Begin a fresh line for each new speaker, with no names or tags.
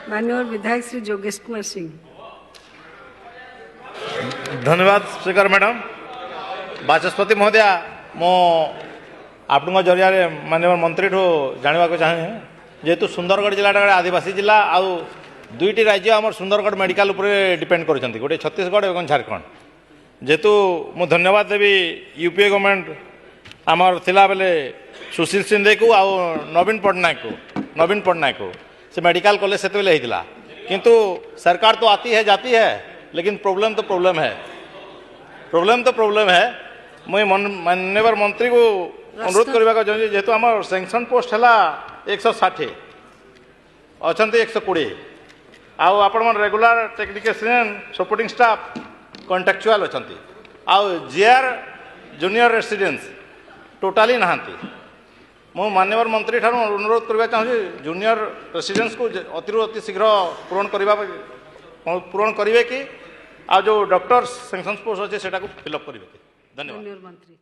माननीय विधायक श्री जोगेश कुमार सिंह।
धन्यवाद स्पीकर मैडम। बाचस्पति महोदय मो आपण जरिया माननीय मंत्री ठू जानवा चाहे जेहेतु सुंदरगढ़ जिलाटा आदिवासी जिला आउ दुईटी राज्य आम सुंदरगढ़ मेडिकल डिपेंड कर गोटे छत्तीसगढ़ और झारखंड जेहेतु मु धन्यवाद देवी यूपीए गवर्नमेंट आमर थिला बेले सुशील सिंधे को आउ नवीन पट्टनायक को से मेडिकल कॉलेज से होता किंतु सरकार तो आती है जाती है लेकिन प्रॉब्लम तो प्रॉब्लम है मुझे माननीय मंत्री को अनुरोध करने चाहिए जेहेतु आम सेंक्शन पोस्ट है 160 अच्छा 120 आउ आपण regular technician supporting staff contractual अच्छा आउ जीआर जूनियर रेसिडेंस टोटाली नहांती मु माननीय मंत्री ठार अनुरोध करने चाहिए जूनियर रेसिडेंस को अति शीघ्र पूरण करेंगे कि आ जो डॉक्टर सेंक्शन पोस्ट अच्छे से फिलअप करेंगे। धन्यवाद।
मंत्री।